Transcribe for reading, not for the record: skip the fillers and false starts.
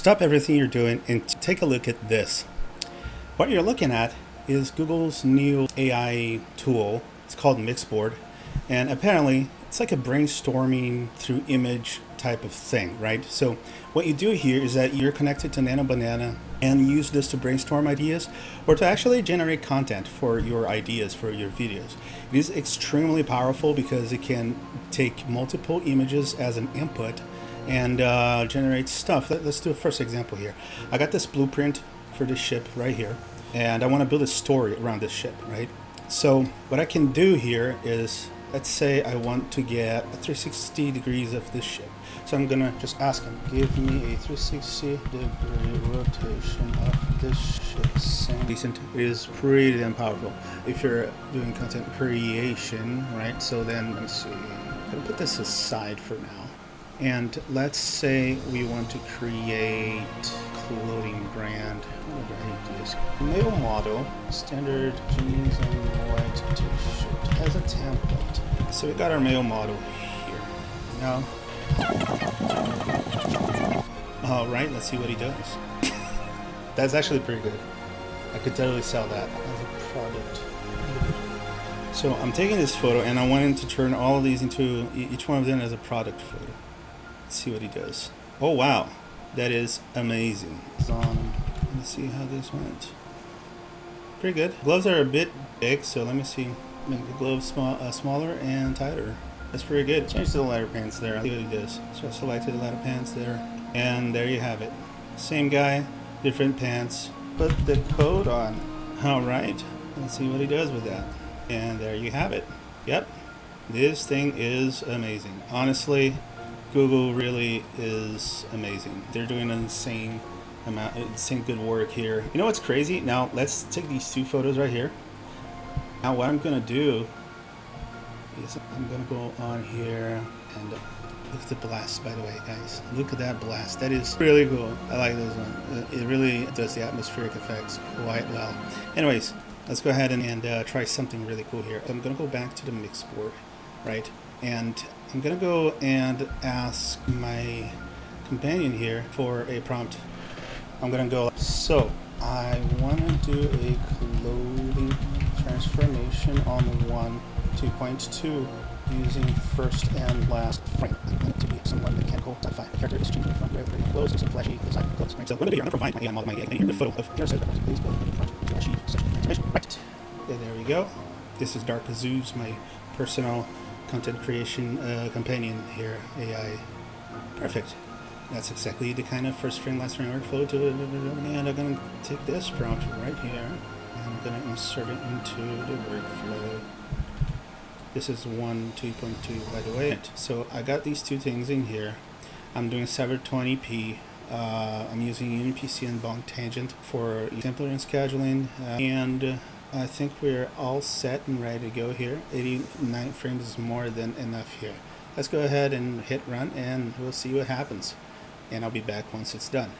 Stop everything you're doing and take a look at this. What you're looking at is Google's new AI tool. It's called Mixboard, and apparently it's like a brainstorming through image type of thing, right? So what you do here is that you're connected to Nano Banana and use this to brainstorm ideas or to actually generate content for your ideas, for your videos. It is extremely powerful because it can take multiple images as an input and generate stuff. Let's do a first example here. I got this blueprint for this ship right here, and I want to build a story around this ship, right? So what I can do here is, let's say I want to get a 360 degrees of this ship. So I'm gonna just ask him, give me a 360 degree rotation of this ship. Decent. It is pretty damn powerful if you're doing content creation, right? So then let me see. I'm gonna put this aside for now. And let's say we want to create clothing brand. Ideas. Male model, standard jeans and white t-shirt as a template. So we got our male model here. Now, all right, let's see what he does. That's actually pretty good. I could totally sell that as a product. So I'm taking this photo and I wanted to turn all of these into each one of them as a product photo. Let's see what he does. Oh wow, that is amazing. Let's see how this went. Pretty good. Gloves are a bit big, so let me see. Make the gloves smaller and tighter. That's pretty good. Change to the leather pants there. See what he does. So I selected the leather pants there, and there you have it. Same guy, different pants. Put the coat on. All right. Let's see what he does with that. And there you have it. Yep. This thing is amazing. Honestly, Google really is amazing. They're doing an insane good work here. You know what's crazy? Now let's take these two photos right here. Now what I'm gonna do is I'm gonna go on here and look at the blast, by the way, guys. Look at that blast. That is really cool. I like this one. It really does the atmospheric effects quite well. Anyways, let's go ahead and try something really cool here. I'm gonna go back to the Mixboard, right? And I'm gonna go and ask my companion here for a prompt. I'm gonna go, so I want to do a clothing transformation on 2.2 using first and last frame. I want it to be somewhat mechanical. The character is changing from very close to some flashy design clothes. Right, so what I'm going to provide the photo of your set of please build a front to achieve such transformation. Right, and there we go. This is Dark Azoos, my personal content creation companion here, AI. Perfect. That's exactly the kind of first frame, last frame workflow to, and I'm going to take this prompt right here and I'm going to insert it into the workflow. This is 2.2 by the way. So I got these two things in here. I'm doing 720p. I'm using UniPC and Bonk Tangent for sampler and scheduling, and I think we're all set and ready to go here. 89 frames is more than enough here. Let's go ahead and hit run and we'll see what happens. And I'll be back once it's done.